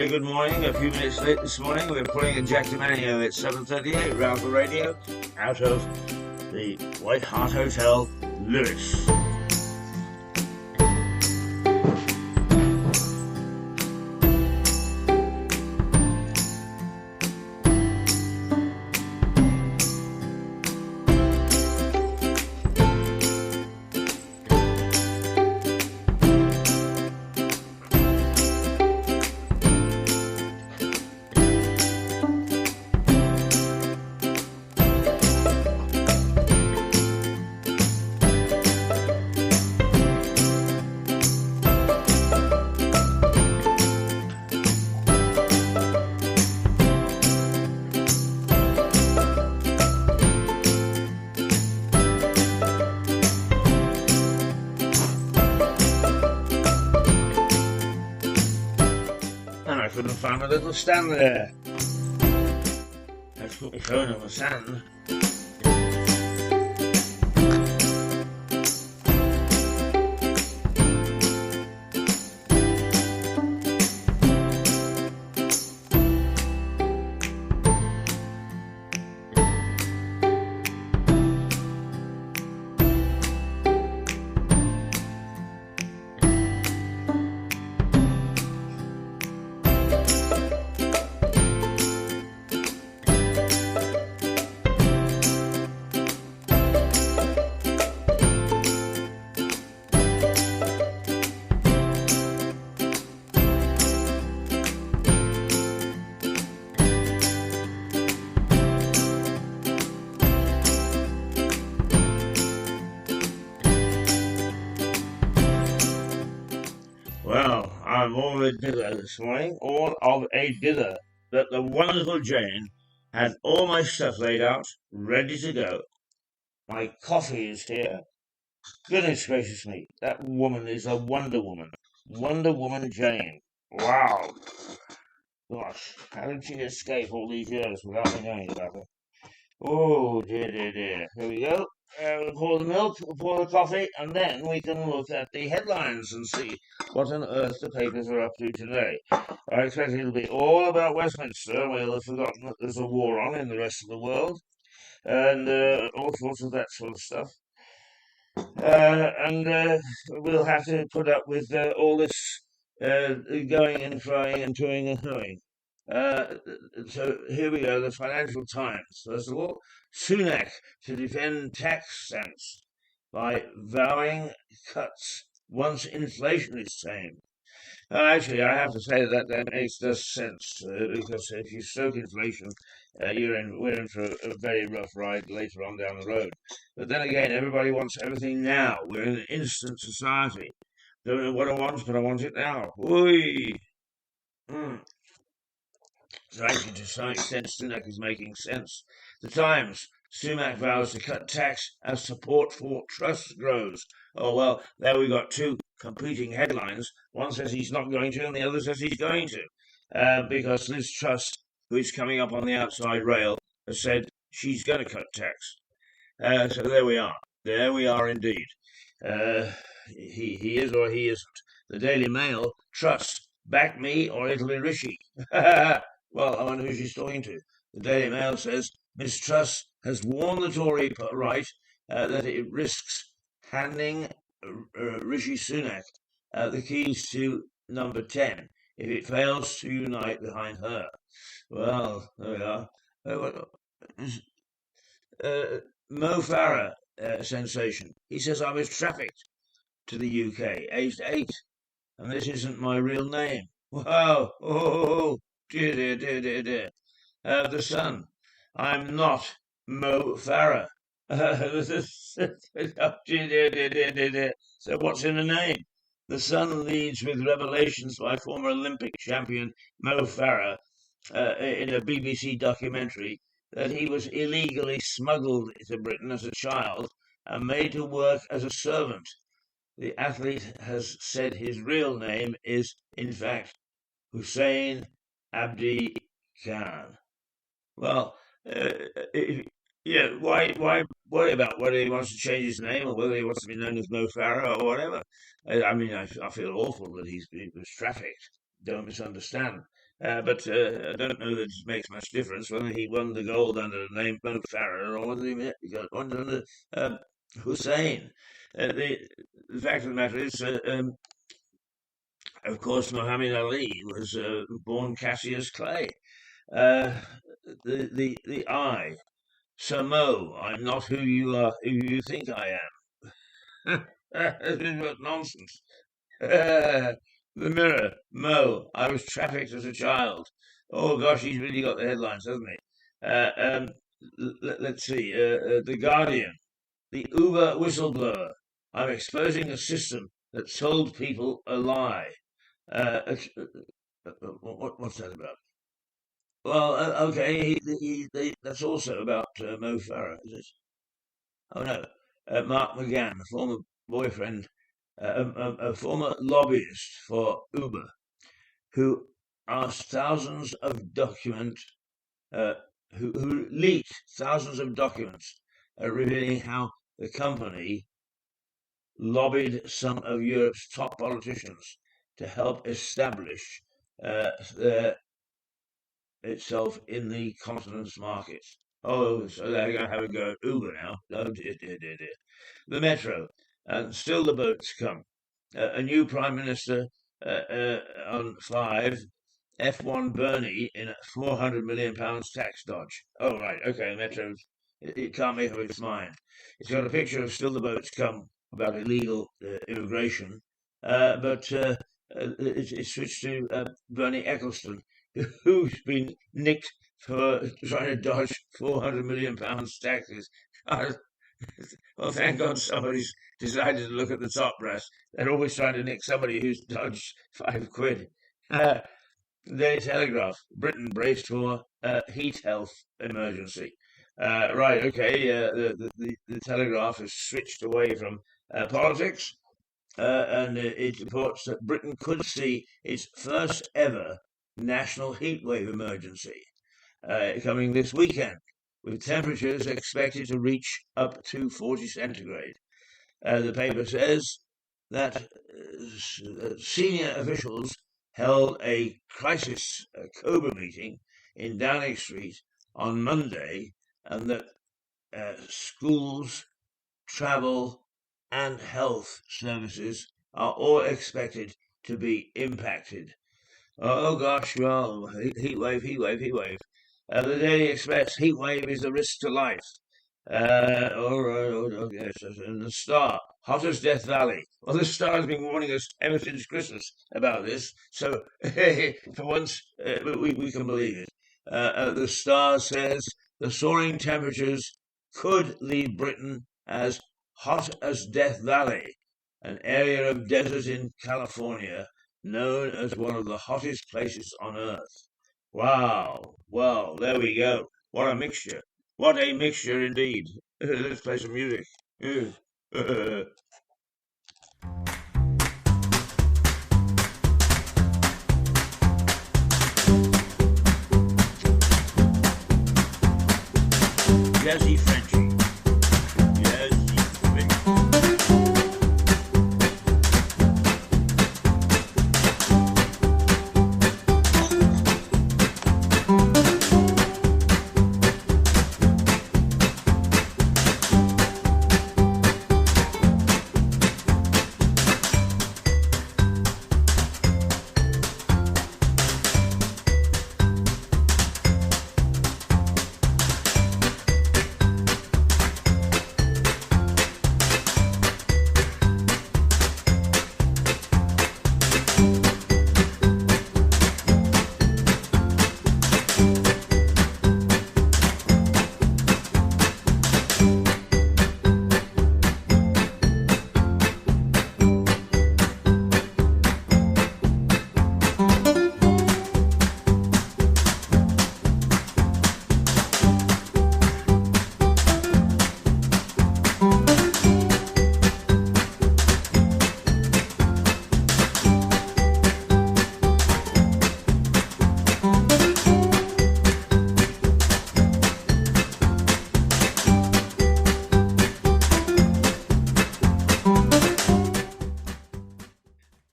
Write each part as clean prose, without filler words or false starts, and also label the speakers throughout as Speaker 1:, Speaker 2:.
Speaker 1: Very good morning. A few minutes late this morning. We're putting a Jack DiManio at 7:38, Rouser Radio, out of the White Hart Hotel, Lewis. And I couldn't find my little stand there. Let's put my phone on the stand. Well, I'm all a dither this morning, all of a dither. That the wonderful Jane had all my stuff laid out, ready to go. My coffee is here. Goodness gracious me, that woman is a Wonder Woman. Wonder Woman Jane. Wow. Gosh, how did she escape all these years without me knowing about her? Oh, dear, dear, dear. Here we go. We'll pour the milk, we'll pour the coffee, and then we can look at the headlines and see what on earth the papers are up to today. I expect it'll be all about Westminster. We'll have forgotten that there's a war on in the rest of the world, and all sorts of that sort of stuff. And we'll have to put up with all this going and frying and toing and hoeing. Uh, so here we go, the Financial Times. First of all, Sunak to defend tax sense by vowing cuts once inflation is tamed. Actually, I have to say that makes no sense because if you stoke inflation, we're in for a very rough ride later on down the road. But then again, everybody wants everything now. We're in an instant society. Don't know what I want, but I want it now. Oi! Mm. So actually, to some extent, Sunak is making sense. The Times. Sunak vows to cut tax as support for trusts grows. Oh, well, there we got two competing headlines. One says he's not going to, and the other says he's going to. Because Liz Truss, who is coming up on the outside rail, has said she's going to cut tax. So there we are. There we are indeed. He is or he isn't. The Daily Mail. Truss. Back me or it'll be Rishi. Well, I wonder who she's talking to. The Daily Mail says Miss Truss has warned the Tory right that it risks handing Rishi Sunak the keys to number 10 if it fails to unite behind her. Well, there we are. Mo Farah sensation. He says I was trafficked to the UK, aged 8, and this isn't my real name. Wow! Oh, dear, dear, dear, dear, dear. The Sun. I'm not Mo Farah. Oh, dear, dear, dear, dear, dear. So what's in the name? The Sun leads with revelations by former Olympic champion Mo Farah in a BBC documentary that he was illegally smuggled to Britain as a child and made to work as a servant. The athlete has said his real name is, in fact, Hussein Abdi Khan. Well, yeah, why worry about whether he wants to change his name or whether he wants to be known as Mo Farah or whatever? I mean, I feel awful that he was trafficked. Don't misunderstand. But I don't know that it makes much difference whether he won the gold under the name Mo Farah or whether he got one under Hussein. The fact of the matter is, of course, Muhammad Ali was born Cassius Clay. Uh, the I, Sir Mo, I'm not who you think I am. This is what nonsense. The Mirror, Mo, I was trafficked as a child. Oh gosh, he's really got the headlines, hasn't he? Let's see. The Guardian, the Uber whistleblower. I'm exposing a system that sold people a lie. What's that about? Well, okay, that's also about Mo Farah, is it? Oh no, Mark McGann, a former boyfriend, a former lobbyist for Uber, who asked thousands of document, uh, who leaked thousands of documents revealing how the company lobbied some of Europe's top politicians to help establish their itself in the continent's markets. Oh, so they're going to have a go at Uber now. Oh, dear, dear, dear, dear. The Metro, and still the boats come. A new Prime Minister on 5, F1 Bernie in a £400 million tax dodge. Oh, right, okay, Metro, it can't make up its mind. It's got a picture of still the boats come about illegal immigration, but it's switched to Bernie Ecclestone, who's been nicked for trying to dodge £400 million taxes. Well, thank God somebody's decided to look at the top brass. They're always trying to nick somebody who's dodged £5. Daily Telegraph, Britain braced for heat health emergency. Right, okay, the Telegraph has switched away from politics, and it reports that Britain could see its first ever national heatwave emergency coming this weekend, with temperatures expected to reach up to 40 centigrade. The paper says that senior officials held a crisis COBRA meeting in Downing Street on Monday, and that schools, travel, and health services are all expected to be impacted. Oh gosh, well, heat wave, heat wave, heat wave. The Daily Express, heat wave is a risk to life. All right, oh, yes, and the Star, hot as Death Valley. Well, the Star has been warning us ever since Christmas about this, so for once we can believe it. The Star says the soaring temperatures could leave Britain as hot as Death Valley, an area of desert in California known as one of the hottest places on Earth. Wow. Well, there we go. What a mixture. What a mixture indeed. Let's play some music. Jazzy Frenchy. Jazzy Frenchy.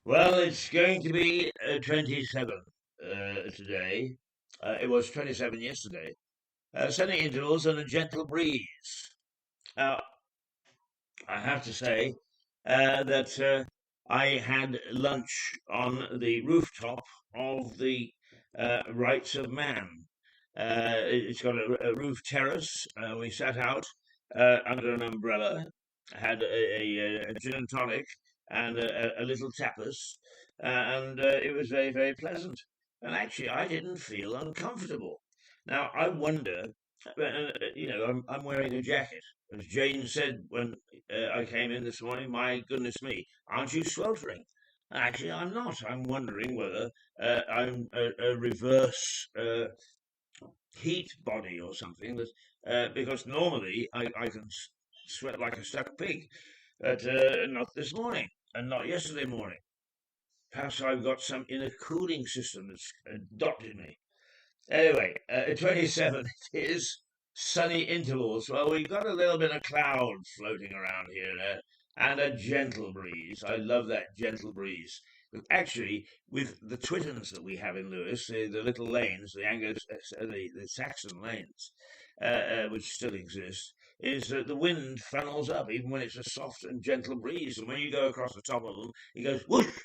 Speaker 1: Well, it's going to be 27. today. It was 27 yesterday. Sunny intervals and a gentle breeze. Now, I have to say that I had lunch on the rooftop of the Rights of Man. It's got a roof terrace. We sat out under an umbrella, had a gin and tonic and a little tapas, and it was very, very pleasant. And actually, I didn't feel uncomfortable. Now, I wonder, I'm wearing a jacket. As Jane said when I came in this morning, my goodness me, aren't you sweltering? Actually, I'm not. I'm wondering whether I'm a reverse heat body or something. Because normally I can sweat like a stuck pig, but not this morning and not yesterday morning. Perhaps I've got some inner cooling system that's adopted me. Anyway, 27 it is. Sunny intervals. Well, we've got a little bit of cloud floating around here and a gentle breeze. I love that gentle breeze. But actually, with the Twittons that we have in Lewis, the little lanes, the Saxon lanes, which still exist, is that the wind funnels up even when it's a soft and gentle breeze. And when you go across the top of them, it goes whoosh,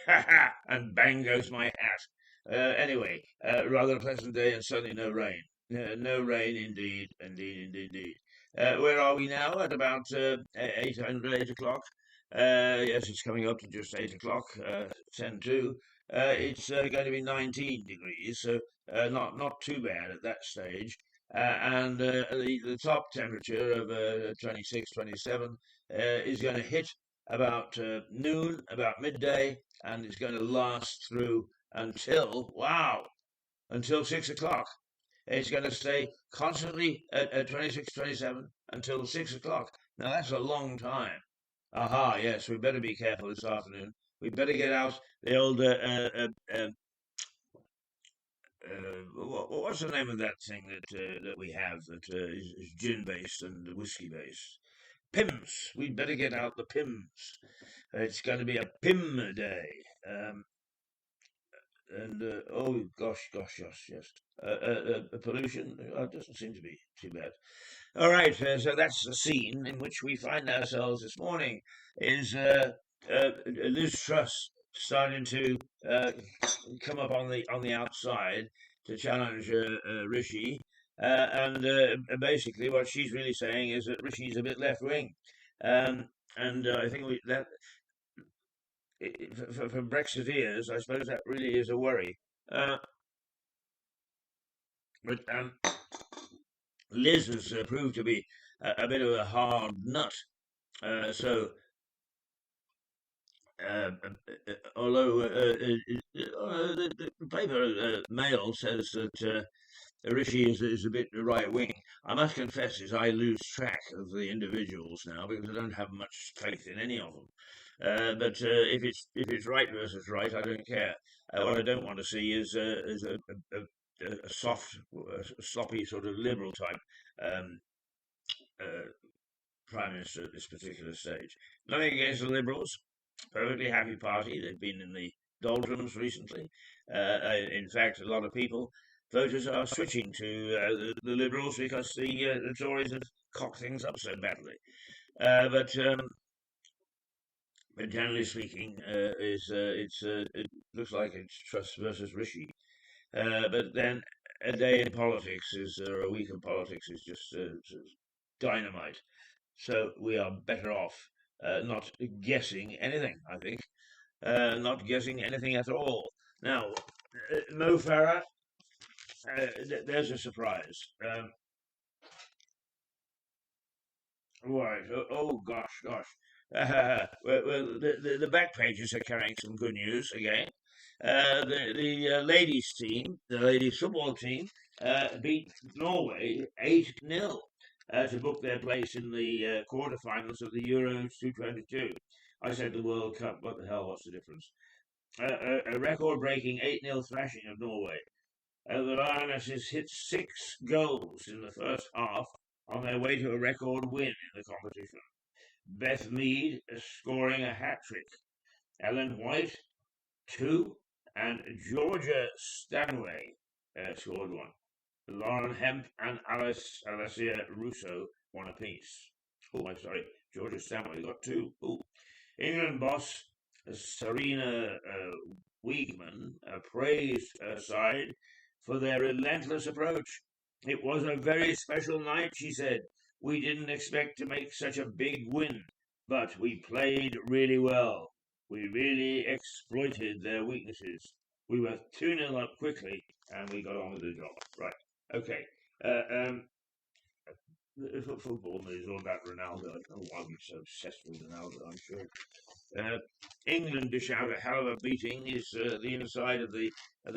Speaker 1: ha ha, and bang goes my hat. Anyway, rather a pleasant day and certainly no rain. No rain, indeed, indeed, indeed, indeed. Where are we now? At about 8 o'clock. Yes, it's coming up to just 8 o'clock, 10 to. It's going to be 19 degrees, so not too bad at that stage. And the top temperature of 26, 27 is going to hit about noon, about midday, and it's going to last through until 6 o'clock. It's going to stay constantly at 26, 27 until 6 o'clock. Now that's a long time. Aha, yes, we better be careful this afternoon. We better get out the old what's the name of that thing that we have that is gin based and whiskey based? Pims. We'd better get out the Pims. It's going to be a Pim day. And oh gosh, yes. Pollution doesn't seem to be too bad. All right, so that's the scene in which we find ourselves this morning. Is Liz Truss starting to come up on the outside to challenge Rishi, and basically what she's really saying is that Rishi's a bit left wing, and I think that for Brexiteers, I suppose that really is a worry. But Liz has proved to be a bit of a hard nut. So, although the paper Mail says that Rishi is a bit right wing, I must confess is I lose track of the individuals now because I don't have much faith in any of them. But if it's right versus right, I don't care. What I don't want to see is a soft, sloppy sort of liberal type um, uh, prime minister at this particular stage. Nothing against the Liberals, perfectly happy party. They've been in the doldrums recently. In fact, a lot of voters are switching to the Liberals because the Tories have cocked things up so badly. But generally speaking, it looks like it's Truss versus Rishi. But then a day in politics or a week in politics is just dynamite. So we are better off not guessing anything, I think. Not guessing anything at all. Now, Mo Farah, there's a surprise. Right. Oh gosh. Well, the back pages are carrying some good news again. The ladies team, the ladies football team, beat Norway 8-0 to book their place in the quarterfinals of the Euros 2022. I said the World Cup. What the hell? What's the difference? A record-breaking 8-0 thrashing of Norway. The Lionesses hit 6 goals in the first half on their way to a record win in the competition. Beth Mead scoring a hat trick. Ellen White, 2, and Georgia Stanway scored one. Lauren Hemp and Alicia Russo won apiece. Oh, I'm sorry. Georgia Stanway got two. Oh. England boss Serena Wiegman praised her side for their relentless approach. It was a very special night, she said. We didn't expect to make such a big win, but we played really well. We really exploited their weaknesses. We were 2-0 up quickly, and we got on with the job. Right. Okay. Football is all about Ronaldo. I don't know why we're so obsessed with Ronaldo, I'm sure. England dish out a hell of a beating is the inside of the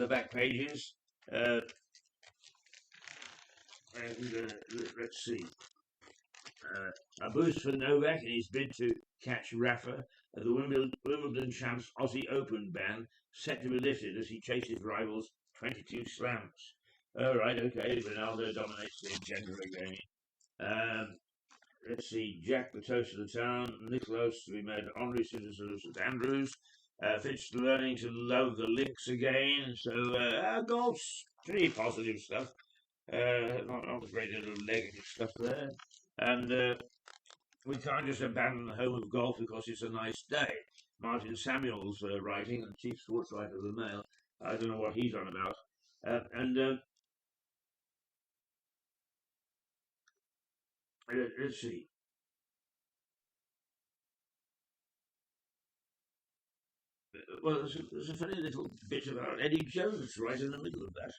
Speaker 1: back pages. Uh, and let's see. A boost for Novak in his bid to catch Rafa at the Wimbledon champs Aussie Open ban set to be lifted as he chases rivals 22 slams. All right, okay. Ronaldo dominates the agenda again. Let's see. Jack, the toast of the town. Nicholas to be made honorary citizen of St Andrews. Fitz learning to love the links again. So golf's pretty positive stuff. Not a great deal of negative stuff there. And we can't just abandon the home of golf because it's a nice day. Martin Samuels writing, and chief sports writer of the Mail. I don't know what he's on about. And let's see. Well, there's a funny little bit about Eddie Jones right in the middle of that.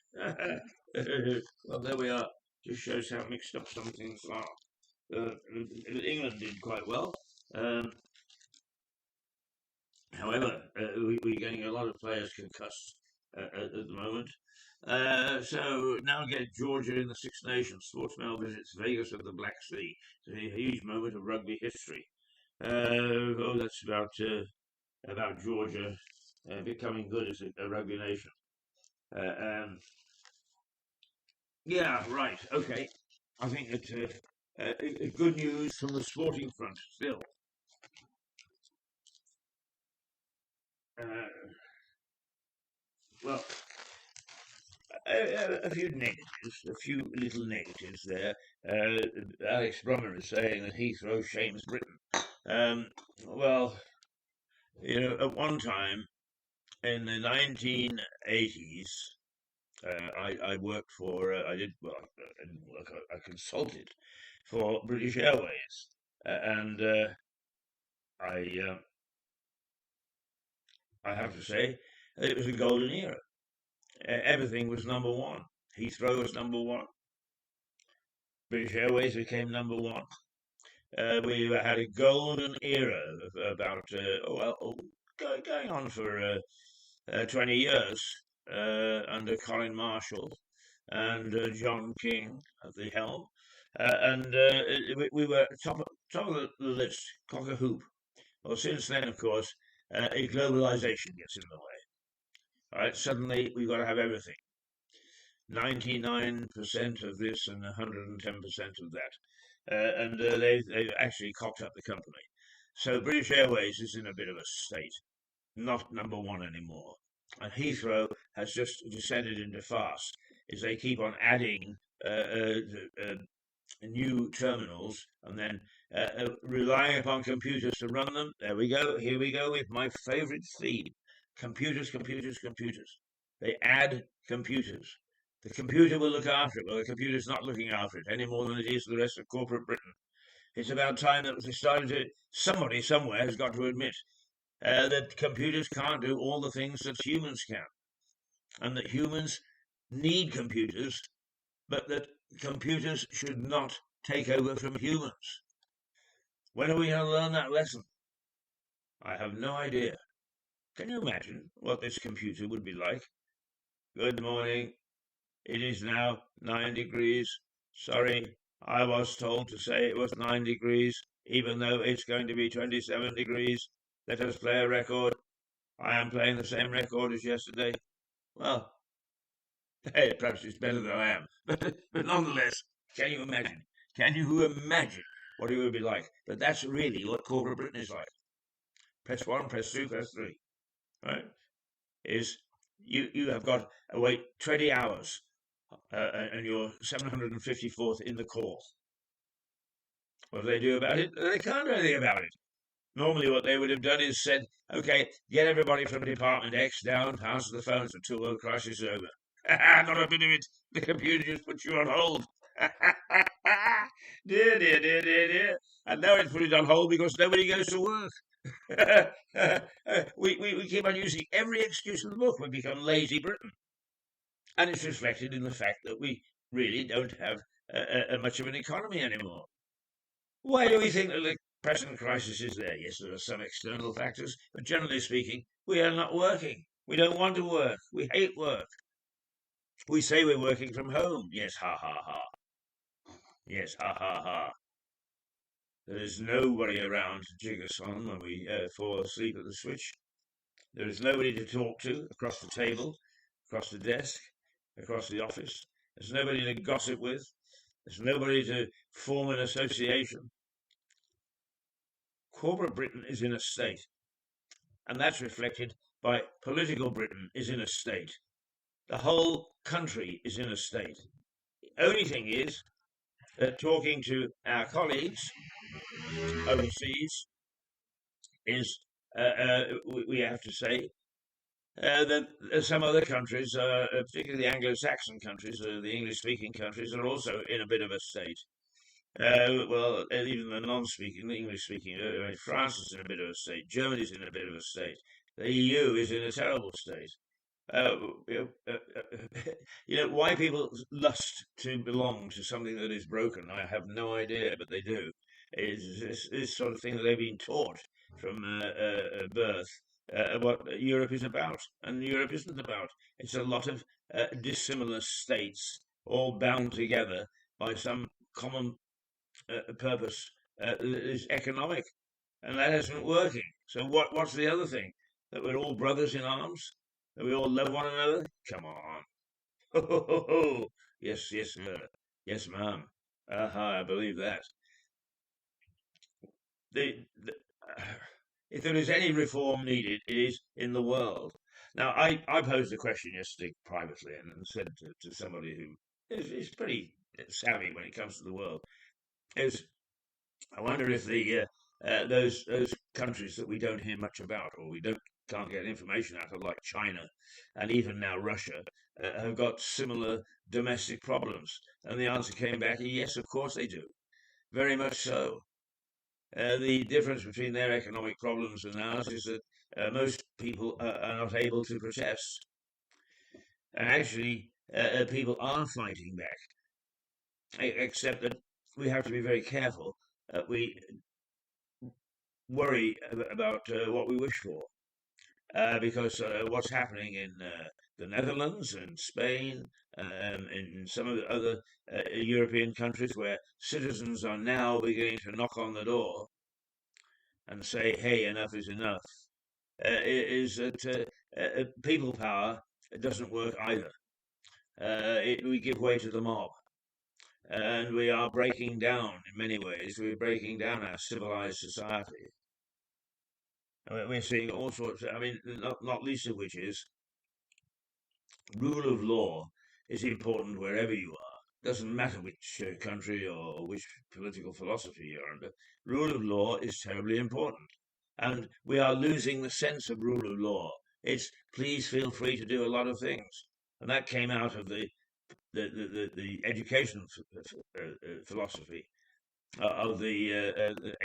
Speaker 1: Well, there we are. Just shows how mixed up some things are. England did quite well. However, we're getting a lot of players concussed at the moment. So now get Georgia in the Six Nations. Sportsmail visits Vegas of the Black Sea. It's a huge moment of rugby history. That's about Georgia becoming good as a rugby nation. Yeah, right. Okay. I think that good news from the sporting front still. Uh, well, a few negatives, a few little negatives there. Alex Brummer is saying that Heathrow shames Britain. Um, well, at one time in the 1980s, I worked for, I didn't work, I consulted for British Airways. And I, I have to say, it was a golden era. Everything was number one. Heathrow was number one. British Airways became number one. We had a golden era of about, going on for 20 years under Colin Marshall and John King at the helm. And we were top of the list, cock a hoop. Well, since then, of course, globalization gets in the way. All right, suddenly we've got to have everything. 99% of this and 110% of that. They've actually cocked up the company. So British Airways is in a bit of a state, not number one anymore. And Heathrow has just descended into farce as they keep on adding new terminals and then relying upon computers to run them. There we go. Here we go with my favorite theme. Computers, computers, computers. They add computers. The computer will look after it. Well, the computer's not looking after it any more than it is the rest of corporate Britain. It's about time that they started to. Somebody somewhere has got to admit that computers can't do all the things that humans can, and that humans need computers, but that computers should not take over from humans. When are we going to learn that lesson? I have no idea. Can you imagine what this computer would be like? Good morning. It is now 9 degrees. Sorry, I was told to say it was 9 degrees, even though it's going to be 27 degrees. Let us play a record. I am playing the same record as yesterday. Well, hey, perhaps it's better than I am. But nonetheless, can you imagine? Can you imagine what it would be like? But that's really what corporate Britain is like. Press 1, press 2, press 3. Right? Is you have got to wait 20 hours, and you're 754th in the court. What do they do about it? They can't do anything about it. Normally, what they would have done is said, okay, get everybody from Department X down, answer the phones until the crisis is over. Not a bit of it. The computer just puts you on hold. Dear, dear, dear, dear, dear. And now it's put it on hold because nobody goes to work. We keep on using every excuse in the book. We become lazy Britain. And it's reflected in the fact that we really don't have much of an economy anymore. Why do we think that the present crisis is there? Yes, there are some external factors, but generally speaking, we are not working. We don't want to work. We hate work. We say we're working from home. Yes, ha ha ha. Yes, ha ha ha. There is nobody around to jig us on when we fall asleep at the switch. There is nobody to talk to across the table, across the desk, across the office. There's nobody to gossip with. There's nobody to form an association. Corporate Britain is in a state, and that's reflected by political Britain is in a state. The whole country is in a state. The only thing is that talking to our colleagues overseas is, we have to say, that some other countries, particularly the Anglo-Saxon countries, the English-speaking countries, are also in a bit of a state. Well, even the non-speaking, the English-speaking, France is in a bit of a state. Germany's in a bit of a state. The EU is in a terrible state. Uh, why people lust to belong to something that is broken, I have no idea, but they do. Is this sort of thing that they've been taught from birth, what Europe is about, and Europe isn't about. It's a lot of dissimilar states all bound together by some common purpose that is economic, and that isn't working. So what's the other thing? That we're all brothers in arms? That we all love one another? Come on. Ho, ho, ho, ho. Yes, yes, sir. Yes, ma'am. I believe that. The if there is any reform needed, it is in the world. Now, I posed a question yesterday privately and said to somebody who is pretty savvy when it comes to the world, is I wonder if those countries that we don't hear much about or we can't get information out of, like China and even now Russia, have got similar domestic problems. And the answer came back, yes, of course they do, very much so. The difference between their economic problems and ours is that most people are not able to protest, and actually people are fighting back, except that we have to be very careful. We worry about what we wish for, because what's happening in the Netherlands and Spain and in some of the other European countries where citizens are now beginning to knock on the door and say, hey, enough is enough, is that people power doesn't work either. We give way to the mob. And we are breaking down in many ways. We're breaking down our civilized society. We're seeing all sorts. I mean, not least of which is rule of law is important wherever you are. Doesn't matter which country or which political philosophy you're under. Rule of law is terribly important, and we are losing the sense of rule of law. It's please feel free to do a lot of things, and that came out of the education philosophy of the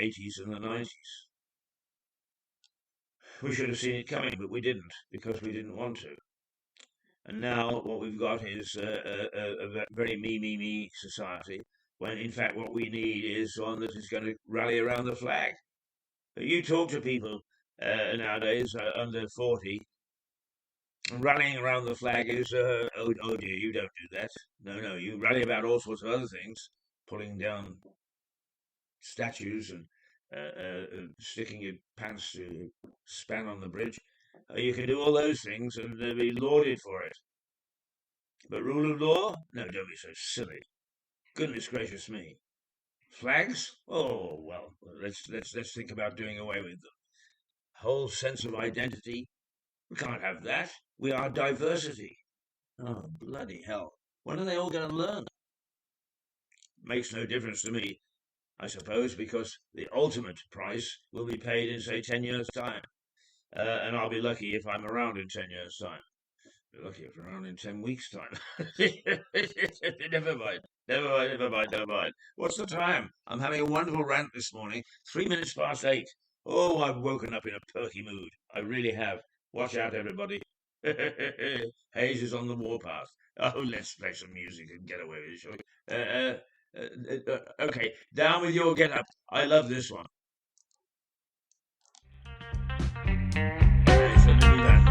Speaker 1: 80s and the 90s. We should have seen it coming, but we didn't because we didn't want to. And now what we've got is a very me society, when in fact what we need is one that is going to rally around the flag. You talk to people nowadays under 40, rallying around the flag is, oh dear, you don't do that. No, you rally about all sorts of other things, pulling down statues and sticking your pants to span on the bridge. You can do all those things and be lauded for it. But rule of law? No, don't be so silly. Goodness gracious me. Flags? Oh well, let's think about doing away with them. Whole sense of identity. We can't have that. We are diversity. Oh, bloody hell. When are they all going to learn? Makes no difference to me, I suppose, because the ultimate price will be paid in, say, 10 years' time. And I'll be lucky if I'm around in 10 years' time. Lucky if I'm around in 10 weeks' time. Never mind. Never mind, never mind, never mind. What's the time? I'm having a wonderful rant this morning. 3 minutes past 8. Oh, I've woken up in a perky mood. I really have. Watch out, everybody. Hayes is on the warpath. Oh, let's play some music and get away with it, shall we? Okay, down with your get up. I love this one. Okay, so do that.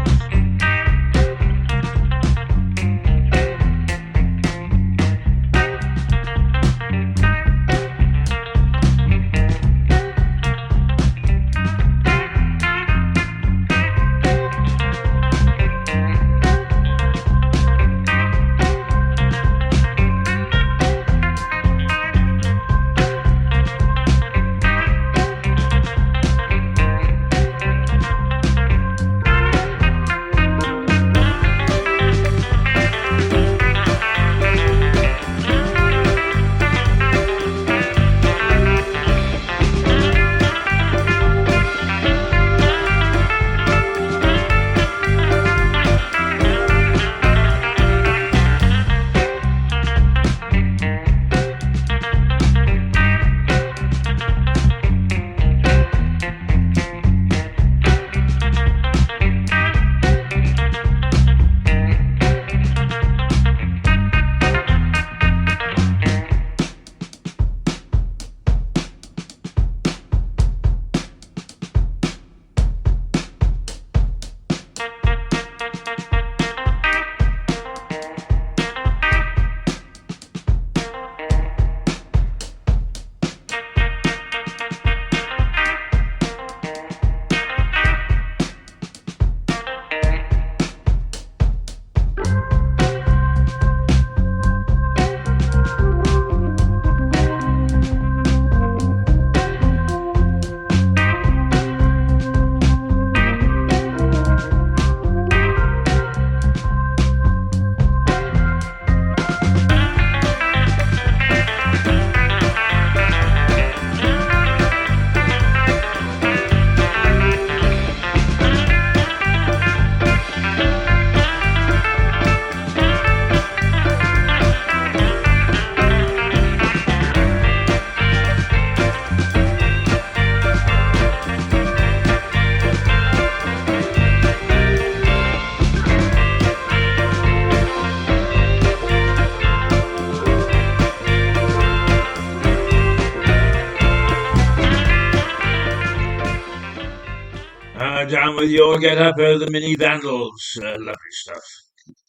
Speaker 1: Down with your get up, the mini vandals. Lovely stuff.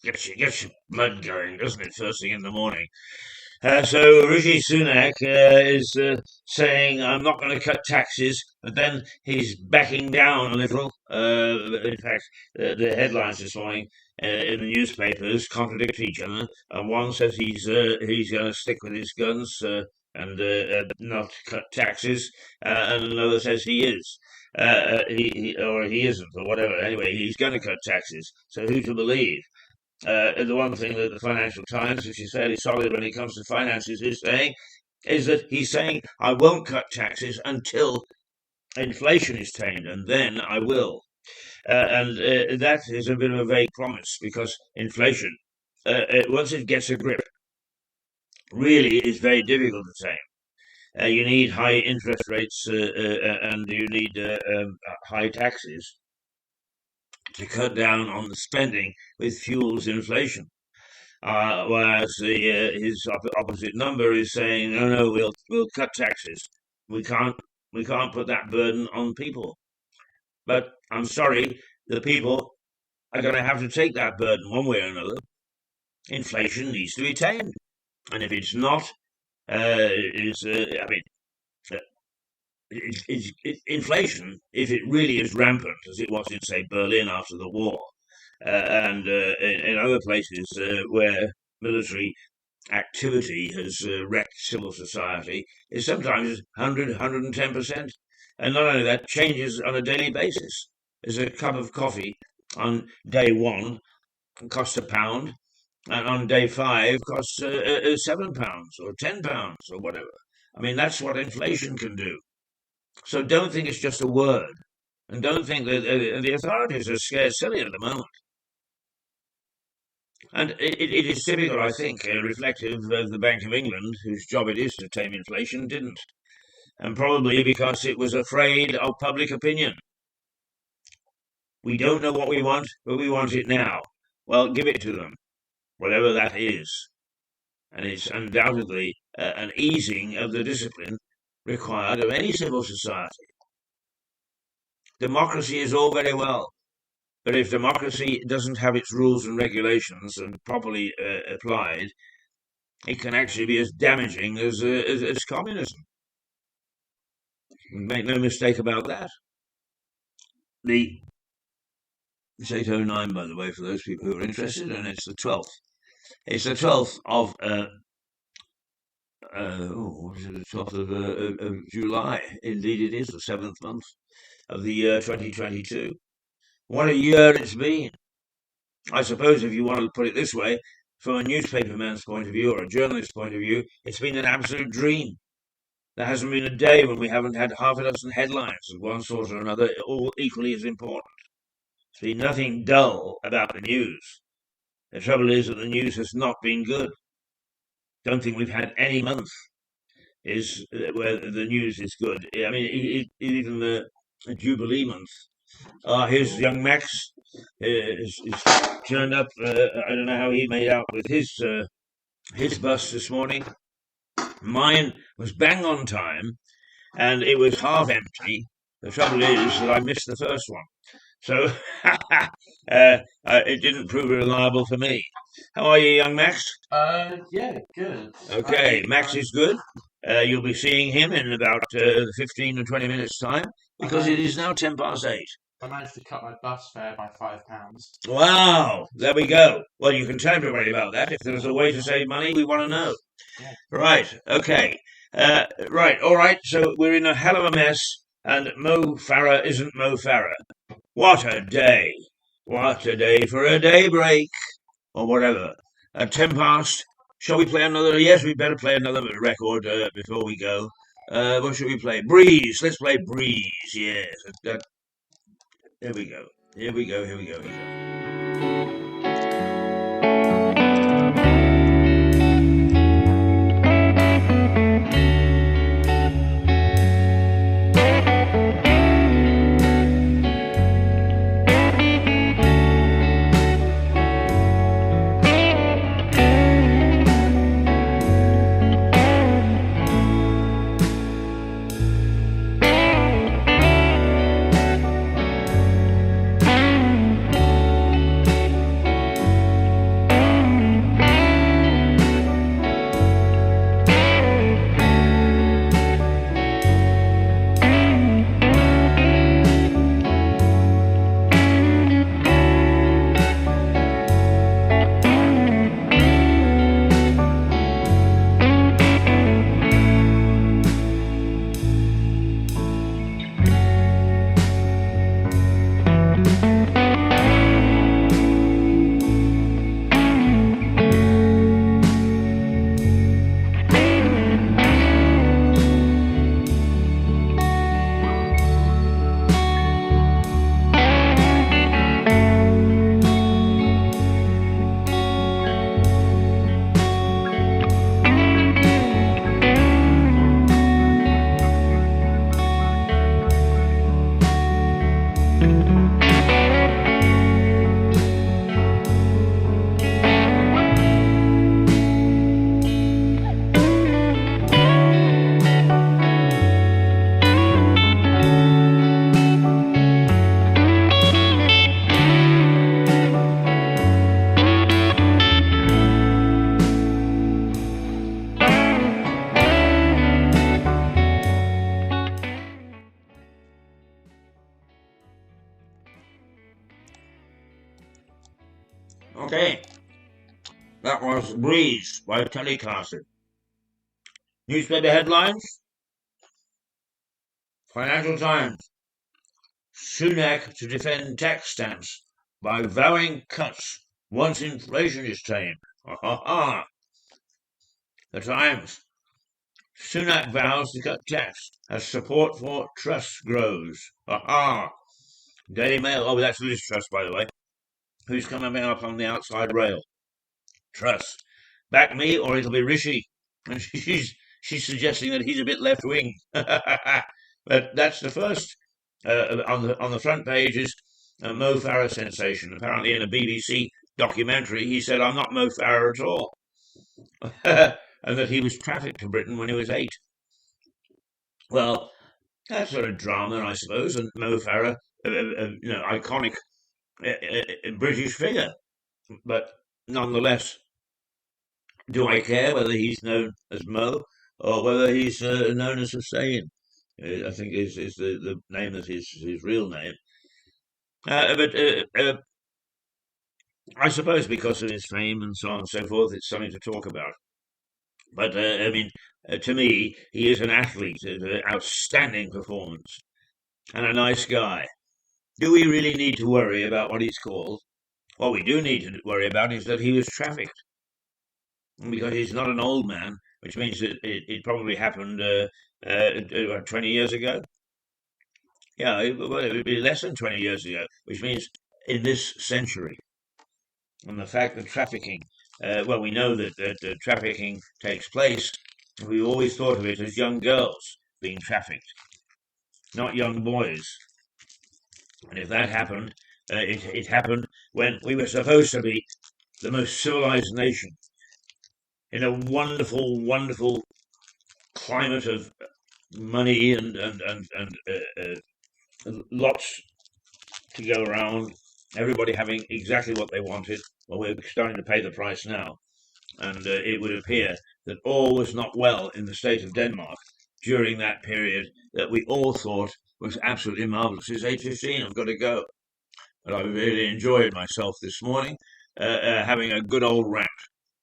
Speaker 1: Gets your blood going, doesn't it? First thing in the morning. So Rishi Sunak is saying, I'm not going to cut taxes, but then he's backing down a little. In fact, the headlines this morning in the newspapers contradict each other. One says he's going to stick with his guns and not cut taxes, and another says he is. Or he isn't, or whatever. Anyway, he's going to cut taxes. So who to believe? The one thing that the Financial Times, which is fairly solid when it comes to finances, is saying is that he's saying, I won't cut taxes until inflation is tamed, and then I will. And that is a bit of a vague promise, because inflation, once it gets a grip, really is very difficult to tame. You need high interest rates and you need high taxes to cut down on the spending, which fuels inflation. Whereas his opposite number is saying, no, we'll cut taxes. We can't put that burden on people. But I'm sorry, the people are going to have to take that burden one way or another. Inflation needs to be tamed, and if it's not, inflation, if it really is rampant, as it was in, say, Berlin after the war, and in other places where military activity has wrecked civil society, is sometimes 100, 110%. And not only that, changes on a daily basis. There's a cup of coffee on day one cost £1, and on day 5 costs £7 or £10 or whatever. I mean, that's what inflation can do. So don't think it's just a word, and don't think that the authorities are scared silly at the moment. And it is typical, I think, reflective of the Bank of England, whose job it is to tame inflation, didn't. And probably because it was afraid of public opinion. We don't know what we want, but we want it now. Well, give it to them, whatever that is. And it's undoubtedly an easing of the discipline required of any civil society. Democracy is all very well, but if democracy doesn't have its rules and regulations and properly applied, it can actually be as damaging as communism. Make no mistake about that. It's 8:09, by the way, for those people who are interested, and it's the 12th. It's the 12th of the 12th of July. Indeed, it is the 7th month of the year 2022. What a year it's been. I suppose if you want to put it this way, from a newspaperman's point of view or a journalist's point of view, it's been an absolute dream. There hasn't been a day when we haven't had half a dozen headlines of one sort or another, all equally as important. There's been nothing dull about the news. The trouble is that the news has not been good. Don't think we've had any month where the news is good. I mean, even the Jubilee month. Here's young Max. Is turned up. I don't know how he made out with his bus this morning. Mine was bang on time, and it was half empty. The trouble is that I missed the first one. So it didn't prove reliable for me. How are you, young Max?
Speaker 2: Yeah, good.
Speaker 1: Okay, Max is good. You'll be seeing him in about 15 or 20 minutes' time, because it is now 8:10.
Speaker 2: I managed to cut my bus fare by £5.
Speaker 1: Wow, there we go. Well, you can tell everybody about that. If there's a way to save money, we want to know.
Speaker 2: Yeah.
Speaker 1: Right, okay. Right, all right, so we're in a hell of a mess, and Mo Farah isn't Mo Farah. What a day. What a day for a daybreak, or whatever. 10 past. Shall we play another? Yes, we better play another record before we go. What should we play? Breeze. Let's play Breeze. Yes. Here we go. Here we go. Here we go. Here we go. Okay, that was Breeze by Telecaster. Newspaper headlines. Financial Times. Sunak to defend tax stamps by vowing cuts once inflation is tamed. Ha ha ha! The Times. Sunak vows to cut tax as support for trusts grows. Ha ha! Daily Mail. Oh, that's Liz Truss, by the way, who's coming up on the outside rail. Truss. Back me or it'll be Rishi. And she's suggesting that he's a bit left wing. But that's the first. On the front page is a Mo Farah sensation. Apparently in a BBC documentary he said, "I'm not Mo Farah at all." And that he was trafficked to Britain when he was 8. Well, that's sort of drama, I suppose, and Mo Farah, iconic British figure. But nonetheless, do I care whether he's known as Mo or whether he's known as Hussein? I think is the name of his real name. But I suppose because of his fame and so on and so forth, it's something to talk about. But to me, he is an athlete, an outstanding performance, and a nice guy. Do we really need to worry about what he's called? What we do need to worry about is that he was trafficked, because he's not an old man, which means that it probably happened 20 years ago. Yeah, it would be less than 20 years ago, which means in this century. And the fact that trafficking, we know that trafficking takes place. We always thought of it as young girls being trafficked, not young boys. And if that happened, it happened when we were supposed to be the most civilized nation, in a wonderful, wonderful climate of money and lots to go around, everybody having exactly what they wanted. Well, we're starting to pay the price now. And it would appear that all was not well in the state of Denmark during that period that we all thought was absolutely marvellous. It's 8:15, I've got to go. But I really enjoyed myself this morning, having a good old rant.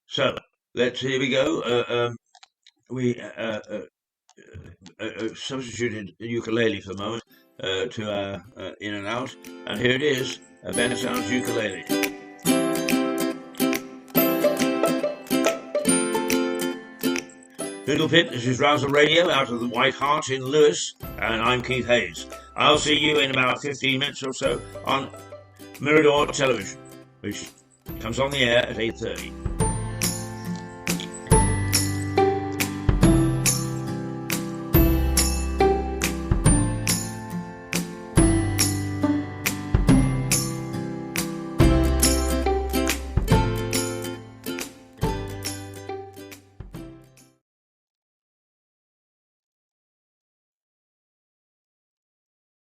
Speaker 1: So, here we go. We substituted the ukulele for the moment to in and out. And here it is, a Ben Sounds ukulele. Doodle Pip, this is Rouser Radio out of the White Hart in Lewis, and I'm Keith Hayes. I'll see you in about 15 minutes or so on Mirador Television, which comes on the air at 8:30.